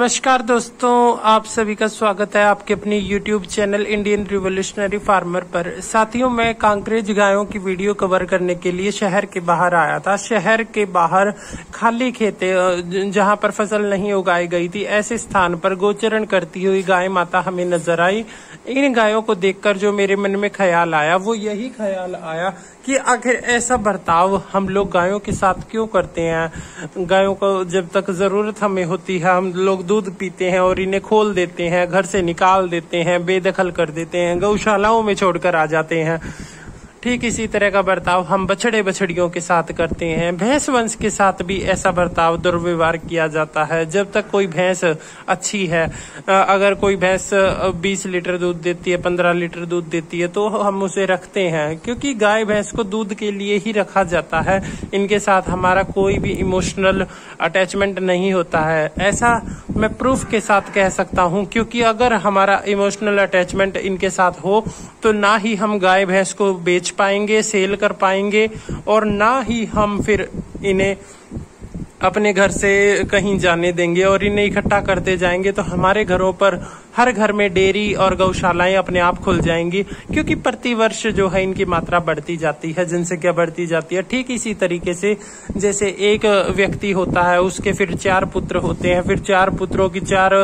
नमस्कार दोस्तों, आप सभी का स्वागत है आपके अपनी YouTube channel Indian revolutionary farmer पर। साथियों, मैं कांकरेज गायों की वीडियो कवर करने के लिए शहर के बाहर आया था। शहर के बाहर खाली खेते जहां पर फसल नहीं उगाई गई थी, ऐसे स्थान पर गोचरण करती हुई गाय माता हमें नजर आई। इन गायों को देखकर जो मेरे मन में ख्याल आया वो यही ख्याल आया कि आखिर ऐसा बर्ताव हम लोग गायों के साथ क्यों करते हैं। गायों को जब तक जरूरत हमें होती है हम लोग दूध पीते हैं और इन्हें खोल देते हैं, घर से निकाल देते हैं, बेदखल कर देते हैं, गौशालाओं में छोड़कर आ जाते हैं। ठीक इसी तरह का बर्ताव हम बछड़े बछड़ियों के साथ करते हैं। भैंस वंश के साथ भी ऐसा बर्ताव दुर्व्यवहार किया जाता है। जब तक कोई भैंस अच्छी है, अगर कोई भैंस 20 लीटर दूध देती है, 15 लीटर दूध देती है, तो हम उसे रखते हैं, क्योंकि गाय भैंस को दूध के लिए ही रखा जाता है। इनके साथ हमारा कोई भी इमोशनल अटैचमेंट नहीं होता है। ऐसा मैं प्रूफ के साथ कह सकता हूं, क्योंकि अगर हमारा इमोशनल अटैचमेंट इनके साथ हो तो ना ही हम गाय भैंस को बेच पाएंगे, सेल कर पाएंगे, और ना ही हम फिर इन्हें अपने घर से कहीं जाने देंगे और इन्हें इकट्ठा करते जाएंगे। तो हमारे घरों पर हर घर में डेयरी और गौशालाएं अपने आप खुल जाएंगी, क्योंकि प्रतिवर्ष जो है इनकी मात्रा बढ़ती जाती है, जनसंख्या बढ़ती जाती है। ठीक इसी तरीके से जैसे एक व्यक्ति होता है, उसके फिर 4 पुत्र होते हैं, फिर 4 पुत्रों की 4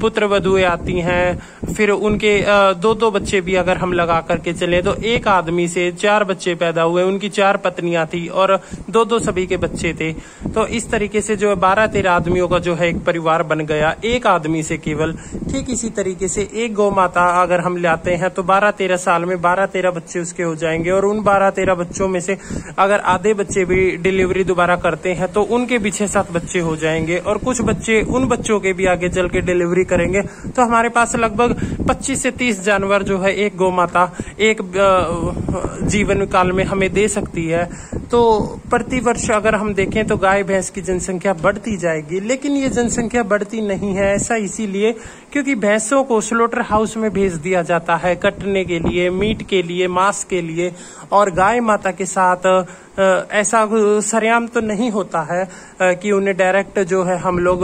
पुत्र वधुएं आती हैं, फिर उनके 2-2 बच्चे भी अगर हम लगा करके चले तो एक आदमी से 4 बच्चे पैदा हुए, उनकी 4 पत्नियां थी और 2-2 सभी के बच्चे थे। तो इस तरीके से जो है 12-13 आदमियों का जो है एक परिवार बन गया, एक आदमी से केवल। ठीक इसी तरीके से एक गौ माता अगर हम लाते हैं तो 12-13 साल में 12-13 बच्चे उसके हो जाएंगे, और उन 12-13 बच्चों में से अगर आधे बच्चे भी डिलीवरी दोबारा करते हैं तो उनके भी 6-7 बच्चे हो जाएंगे, और कुछ बच्चे उन बच्चों के भी आगे चल के डिलीवरी करेंगे। तो हमारे पास लगभग 25 से 30 जानवर जो है एक गौ माता एक जीवन काल में हमें दे सकती है। तो प्रतिवर्ष अगर हम देखें तो गाय भैंस की जनसंख्या बढ़ती जाएगी, लेकिन ये जनसंख्या बढ़ती नहीं है। ऐसा इसीलिए क्योंकि भैंसों को स्लोटर हाउस में भेज दिया जाता है कटने के लिए, मीट के लिए, मांस के लिए, और गाय माता के साथ ऐसा सरेआम तो नहीं होता है कि उन्हें डायरेक्ट जो है हम लोग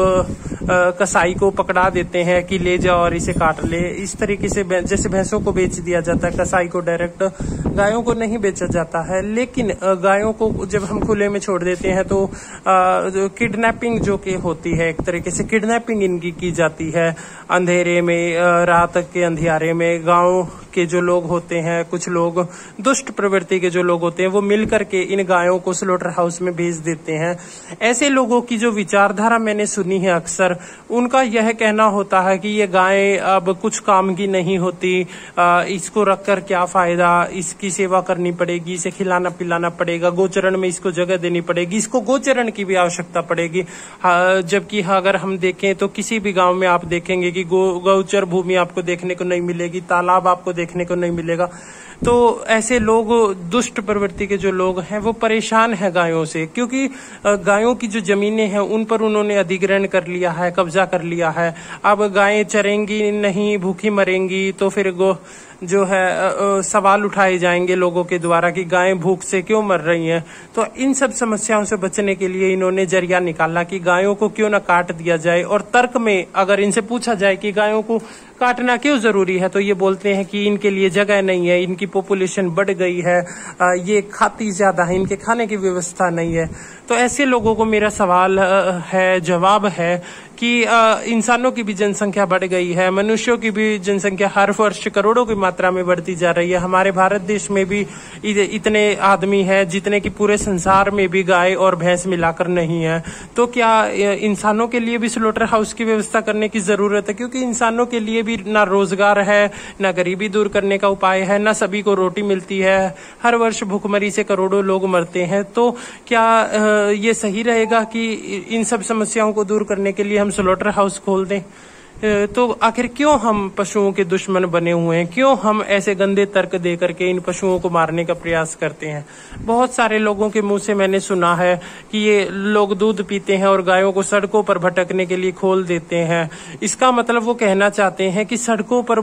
कसाई को पकड़ा देते हैं कि ले जाओ और इसे काट ले। इस तरीके से जैसे भैंसों को बेच दिया जाता है कसाई को, डायरेक्ट गायों को नहीं बेचा जाता है। लेकिन गायों को जब हम खुले में छोड़ देते हैं तो किडनैपिंग जो कि होती है, एक तरीके से किडनैपिंग इनकी की जाती है। अंधेरे में, रात के अंधियारे में गांव के जो लोग होते हैं, कुछ लोग दुष्ट प्रवृत्ति के जो लोग होते हैं, वो मिलकर के इन गायों को स्लोटर हाउस में भेज देते हैं। ऐसे लोगों की जो विचारधारा मैंने सुनी है अक्सर, उनका यह कहना होता है कि ये गाय अब कुछ काम की नहीं होती, इसको रखकर क्या फायदा, इसकी सेवा करनी पड़ेगी, इसे खिलाना पिलाना पड़ेगा, गोचरण में इसको जगह देनी पड़ेगी, इसको गोचरण की भी आवश्यकता पड़ेगी। जबकि अगर हम देखें तो किसी भी गांव में आप देखेंगे कि गौचर भूमि आपको देखने को नहीं मिलेगी, तालाब आपको देखने को नहीं मिलेगा। तो ऐसे लोग, दुष्ट प्रवृत्ति के जो लोग हैं, वो परेशान हैं गायों से, क्योंकि गायों की जो जमीनें हैं उन पर उन्होंने अधिग्रहण कर लिया है, कब्जा कर लिया है। अब गायें चरेंगी नहीं, भूखी मरेंगी, तो फिर जो है सवाल उठाए जाएंगे लोगों के द्वारा कि गायें भूख से क्यों मर रही हैं। तो इन सब समस्याओं से बचने के लिए इन्होंने जरिया निकाला कि गायों को क्यों ना काट दिया जाए। और तर्क में अगर इनसे पूछा जाए कि गायों को काटना क्यों जरूरी है, तो ये बोलते हैं कि इनके लिए जगह नहीं है, इनकी पॉपुलेशन बढ़ गई है, ये खाती ज्यादा है, इनके खाने की व्यवस्था नहीं है। तो ऐसे लोगों को मेरा सवाल है, जवाब है कि इंसानों की भी जनसंख्या बढ़ गई है, मनुष्यों की भी जनसंख्या हर वर्ष करोड़ों की मात्रा में बढ़ती जा रही है। हमारे भारत देश में भी इतने आदमी हैं जितने कि पूरे संसार में भी गाय और भैंस मिलाकर नहीं है। तो क्या इंसानों के लिए भी स्लोटर हाउस की व्यवस्था करने की जरूरत है? क्योंकि इंसानों के लिए भी ना रोजगार है, ना गरीबी दूर करने का उपाय है, ना सभी को रोटी मिलती है। हर वर्ष भूखमरी से करोड़ों लोग मरते हैं। तो क्या ये सही रहेगा कि इन सब समस्याओं को दूर करने के लिए हम स्लोटर हाउस खोल दें? तो आखिर क्यों हम पशुओं के दुश्मन बने हुए हैं? क्यों हम ऐसे गंदे तर्क दे करके इन पशुओं को मारने का प्रयास करते हैं? बहुत सारे लोगों के मुंह से मैंने सुना है कि ये लोग दूध पीते हैं और गायों को सड़कों पर भटकने के लिए खोल देते हैं। इसका मतलब वो कहना चाहते हैं कि सड़कों पर